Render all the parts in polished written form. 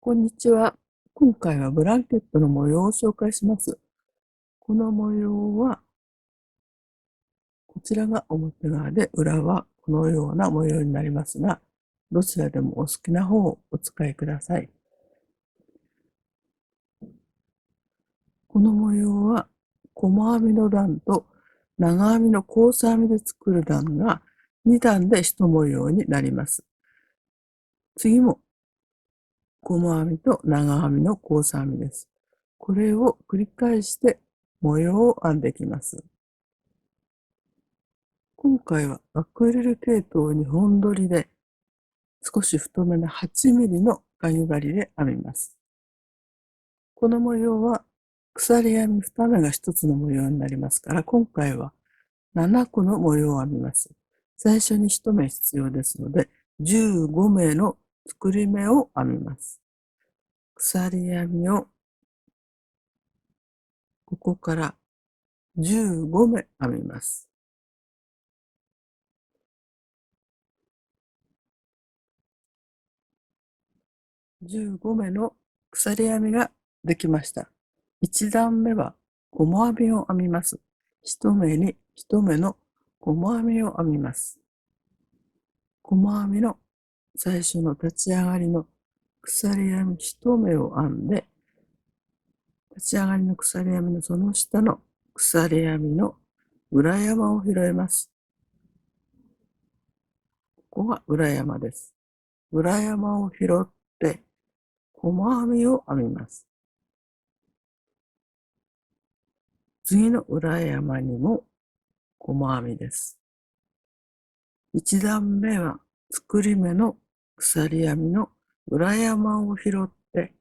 こんにちは。今回はブランケットの模様を紹介します。この模様は、こちらが表側で、裏はこのような模様になりますが、どちらでもお好きな方をお使いください。この模様は、細編みの段と長編みの交差編みで作る段が2段で1模様になります。次も細編みと長編みの交差編みです。これを繰り返して模様を編んでいきます。今回はアクリル系統2本取りで少し太めの8ミリのかぎ針で編みます。この模様は鎖編み2目が1つの模様になりますから、今回は7個の模様を編みます。最初に1目必要ですので、15目の作り目を編みます。鎖編みをここから15目編みます。15目の鎖編みができました。1段目は細編みを編みます。1目に1目の細編みを編みます。細編みの最初の立ち上がりの鎖編み1目を編んで、立ち上がりの鎖編みのその下の鎖編みの裏山を拾います。ここが裏山です。裏山を拾って細編みを編みます。次の裏山にも細編みです。1段目は作り目の鎖編みの裏山を拾って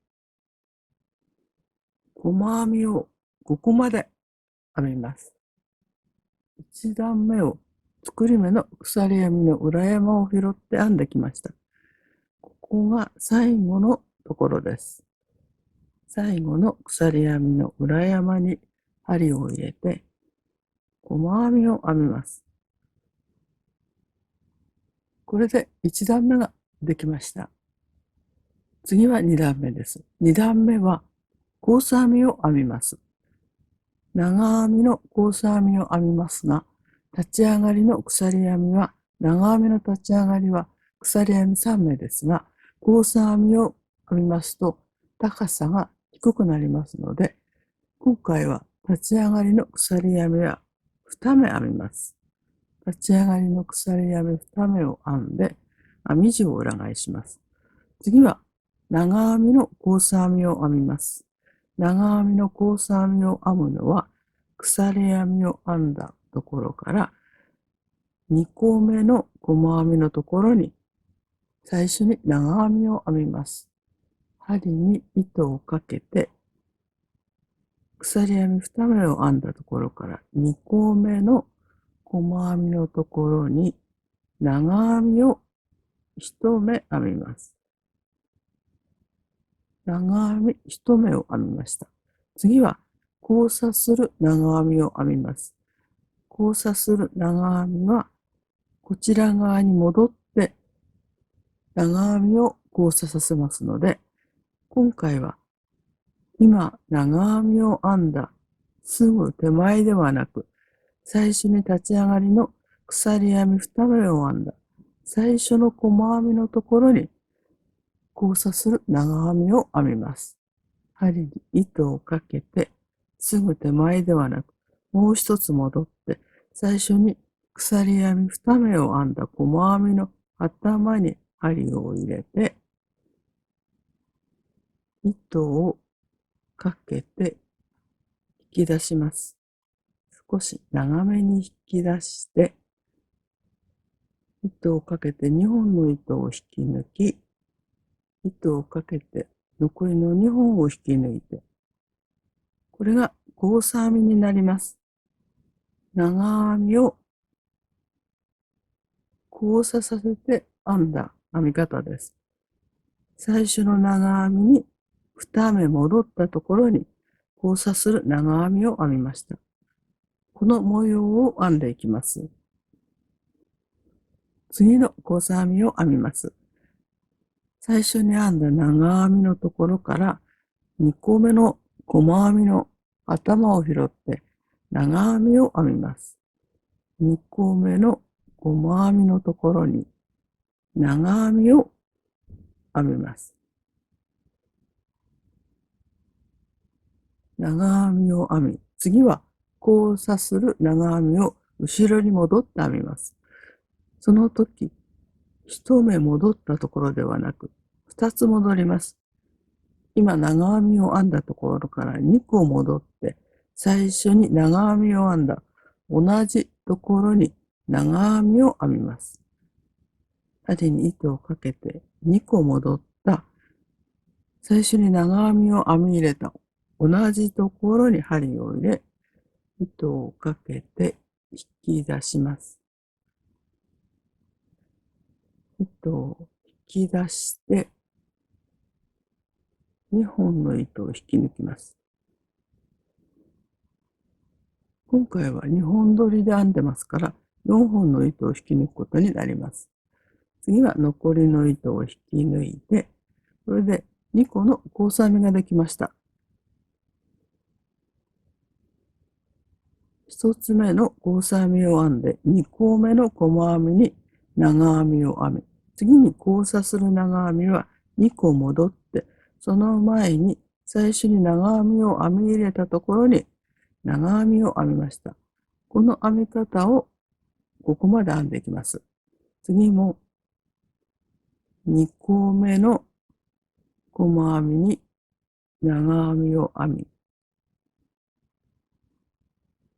細編みをここまで編みます。1段目を作り目の鎖編みの裏山を拾って編んできました。ここが最後のところです。最後の鎖編みの裏山に針を入れて細編みを編みます。これで1段目ができました。次は2段目です。2段目は交差編みを編みます。長編みの交差編みを編みますが、立ち上がりの鎖編みは、長編みの立ち上がりは鎖編み3目ですが、交差編みを編みますと高さが低くなりますので、今回は立ち上がりの鎖編みは2目編みます。立ち上がりの鎖編み2目を編んで、編み地を裏返します。次は長編みの交差編みを編みます。長編みの交差編みを編むのは、鎖編みを編んだところから2個目の細編みのところに最初に長編みを編みます。針に糸をかけて鎖編み2目を編んだところから2個目の細編みのところに長編みを1目編みます。長編み1目を編みました。次は交差する長編みを編みます。交差する長編みはこちら側に戻って長編みを交差させますので、今回は今長編みを編んだすぐ手前ではなく、最初に立ち上がりの鎖編み2目を編んだ最初の細編みのところに交差する長編みを編みます。針に糸をかけて、すぐ手前ではなく、もう一つ戻って、最初に鎖編み2目を編んだ細編みの頭に針を入れて、糸をかけて引き出します。少し長めに引き出して、糸をかけて2本の糸を引き抜き、糸をかけて残りの2本を引き抜いて、これが交差編みになります。長編みを交差させて編んだ編み方です。最初の長編みに2目戻ったところに交差する長編みを編みました。この模様を編んでいきます。次の交差編みを編みます。最初に編んだ長編みのところから2個目の細編みの頭を拾って長編みを編みます。2個目の細編みのところに長編みを編みます。長編みを編み、次は交差する長編みを後ろに戻って編みます。その時、一目戻ったところではなく、2つ戻ります。今、長編みを編んだところから2個戻って、最初に長編みを編んだ同じところに長編みを編みます。針に糸をかけて2個戻った最初に長編みを編み入れた同じところに針を入れ、糸をかけて引き出します。糸を引き出して、2本の糸を引き抜きます。今回は2本取りで編んでますから、4本の糸を引き抜くことになります。次は残りの糸を引き抜いて、これで2個の交差編みができました。1つ目の交差編みを編んで、2個目の細編みに長編みを編み、次に交差する長編みは2個戻って、その前に最初に長編みを編み入れたところに長編みを編みました。この編み方をここまで編んでいきます。次も2個目の細編みに長編みを編み、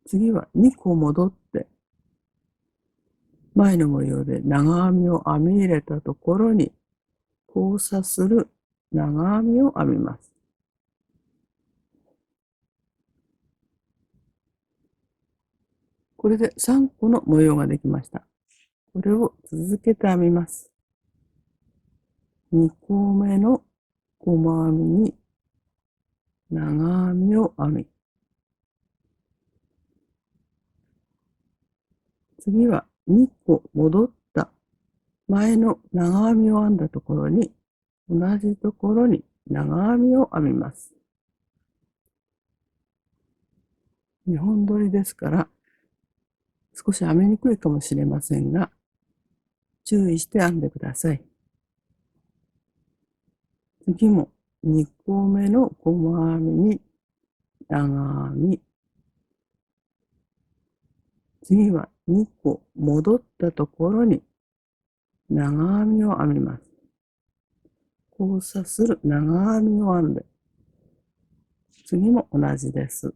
次は2個戻って、前の模様で長編みを編み入れたところに交差する長編みを編みます。これで3個の模様ができました。これを続けて編みます。2個目の細編みに長編みを編み、次は2個戻った前の長編みを編んだところに同じところに長編みを編みます。2本取りですから少し編みにくいかもしれませんが、注意して編んでください。次も2個目の細編みに長編み、次は2個戻ったところに長編みを編みます。交差する長編みを編んで、次も同じです。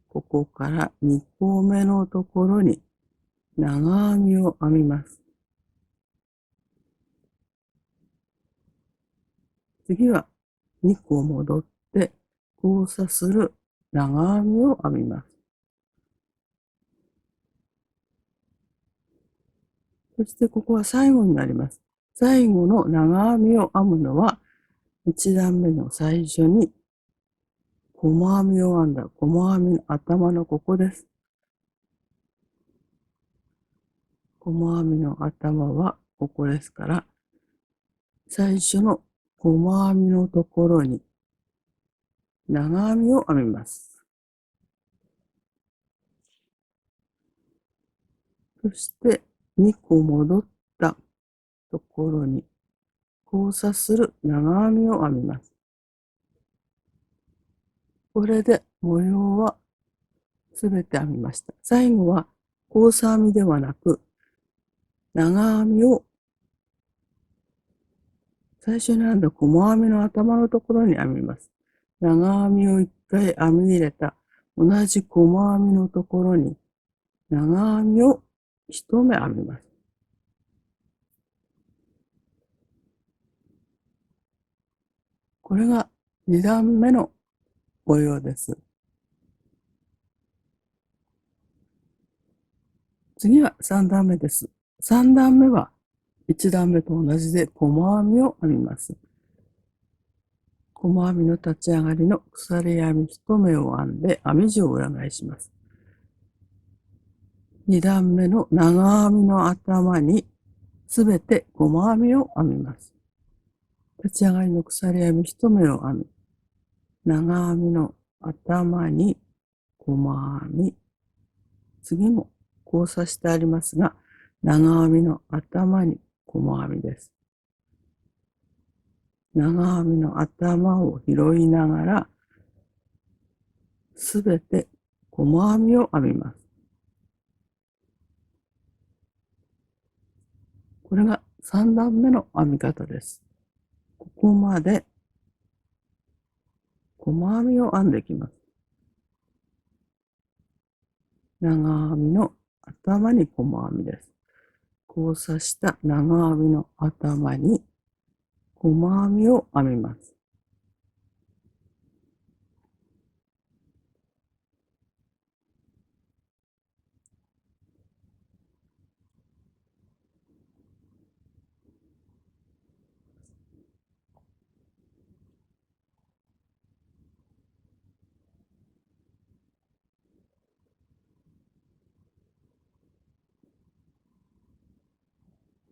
ここから2個目のところに長編みを編みます。次は2個戻って交差する長編みを編みます。そしてここは最後になります。最後の長編みを編むのは1段目の最初に細編みを編んだ細編みの頭のここです。細編みの頭はここですから、最初の細編みのところに長編みを編みます。そして2個戻ったところに交差する長編みを編みます。これで模様はすべて編みました。最後は交差編みではなく、長編みを最初に編んだ細編みの頭のところに編みます。長編みを1回編み入れた同じ細編みのところに長編みを1目編みます。これが2段目の模様です。次は3段目です。3段目は1段目と同じで細編みを編みます。細編みの立ち上がりの鎖編み1目を編んで編み地を裏返します。2段目の長編みの頭にすべて細編みを編みます。立ち上がりの鎖編み1目を編み、長編みの頭に細編み、次も交差してありますが、長編みの頭に細編みです。長編みの頭を拾いながら、すべて細編みを編みます。これが3段目の編み方です。ここまで細編みを編んでいきます。長編みの頭に細編みです。交差した長編みの頭に細編みを編みます。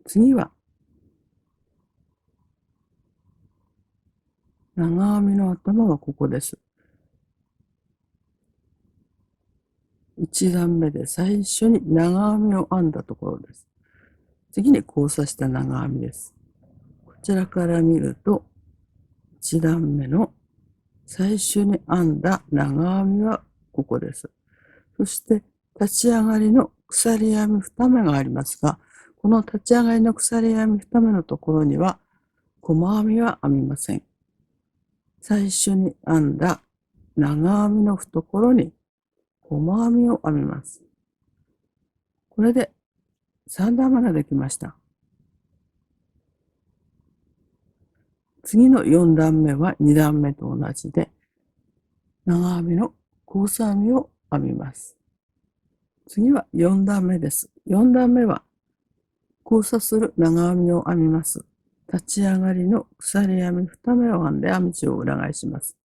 次は長編みの頭はここです。1段目で最初に長編みを編んだところです。次に交差した長編みです。こちらから見ると、1段目の最初に編んだ長編みはここです。そして立ち上がりの鎖編み2目がありますが、この立ち上がりの鎖編み2目のところには細編みは編みません。最初に編んだ長編みの懐に細編みを編みます。これで3段目ができました。次の4段目は2段目と同じで、長編みの交差編みを編みます。次は4段目です。4段目は交差する長編みを編みます。立ち上がりの鎖編み2目を編んで編み地を裏返します。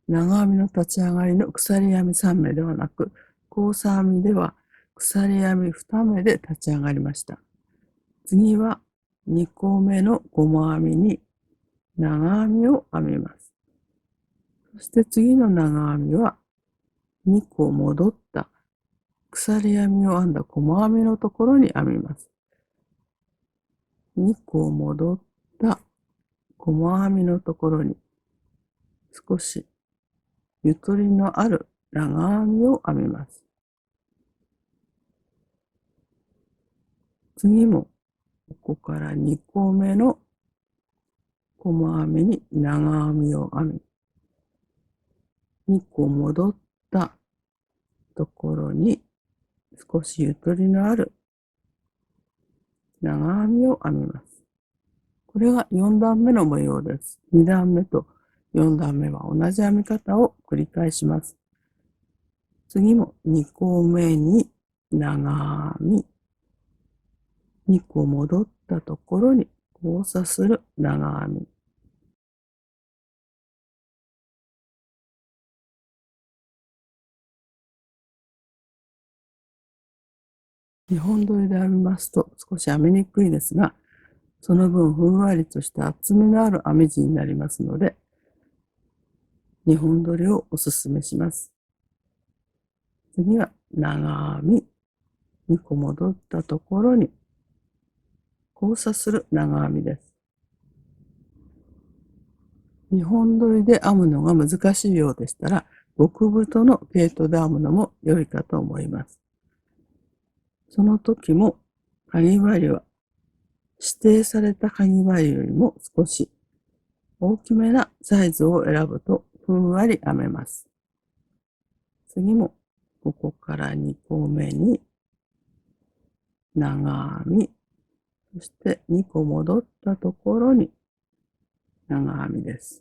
長編みの立ち上がりの鎖編み3目ではなく、交差編みでは鎖編み2目で立ち上がりました。次は2個目の細編みに長編みを編みます。そして次の長編みは2個戻った鎖編みを編んだ細編みのところに編みます。2個戻った細編みのところに少しゆとりのある長編みを編みます。次もここから2個目の細編みに長編みを編み、2個戻ったところに少しゆとりのある長編みを編みます。これが4段目の模様です。2段目と4段目は同じ編み方を繰り返します。次も2個目に長編み、2個戻ったところに交差する長編み。2本取りで編みますと少し編みにくいですが、その分ふんわりとした厚みのある編み地になりますので、2本取りをおすすめします。次は長編み、2個戻ったところに交差する長編みです。2本取りで編むのが難しいようでしたら、極太の毛糸で編むのも良いかと思います。その時も、かぎ針は指定されたかぎ針よりも少し大きめなサイズを選ぶとふんわり編めます。次もここから2個目に長編み、そして2個戻ったところに長編みです。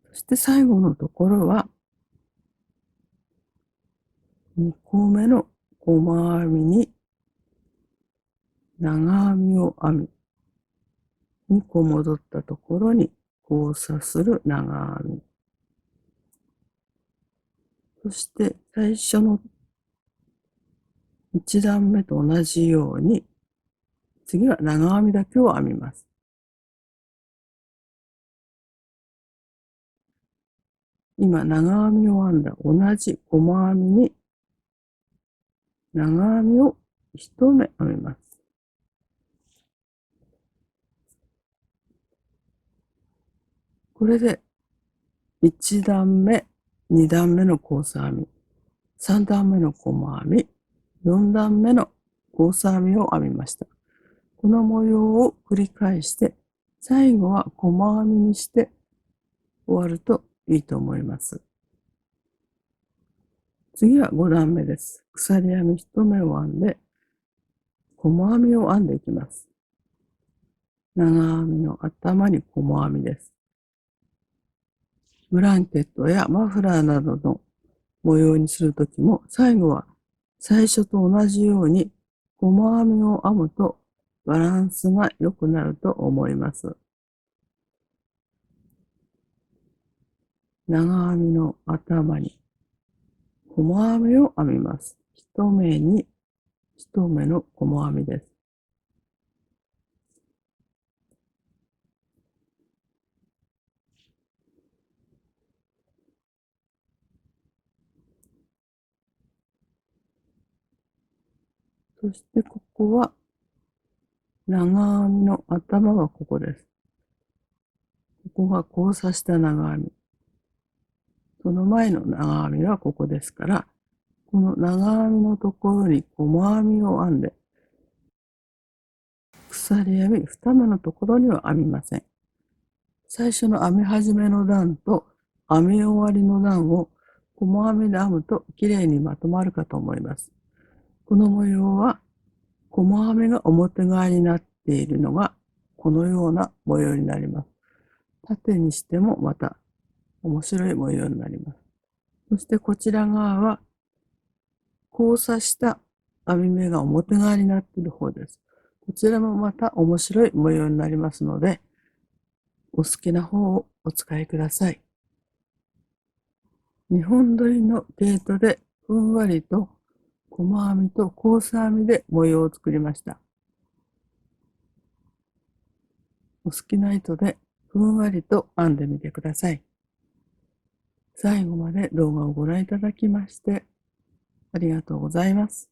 そして最後のところは2個目の細編みに長編みを編み、2個戻ったところに交差する長編み。そして最初の1段目と同じように次は長編みだけを編みます。今、長編みを編んだ同じ細編みに、長編みを1目編みます。これで、1段目、2段目の交差編み、3段目の細編み、4段目の交差編みを編みました。この模様を繰り返して、最後は細編みにして終わるといいと思います。次は5段目です。鎖編み1目を編んで、細編みを編んでいきます。長編みの頭に細編みです。ブランケットやマフラーなどの模様にするときも、最後は最初と同じように細編みを編むとバランスが良くなると思います。長編みの頭に細編みを編みます。1目に1目の細編みです。そしてここは長編みの頭はここです。ここが交差した長編み。その前の長編みはここですから、この長編みのところに細編みを編んで、鎖編み2目のところには編みません。最初の編み始めの段と編み終わりの段を細編みで編むときれいにまとまるかと思います。この模様は細編みが表側になっているのがこのような模様になります。縦にしてもまた面白い模様になります。そしてこちら側は交差した編み目が表側になっている方です。こちらもまた面白い模様になりますので、お好きな方をお使いください。2本取りの毛糸でふんわりと細編みと交差編みで模様を作りました。お好きな糸でふんわりと編んでみてください。最後まで動画をご覧いただきましてありがとうございます。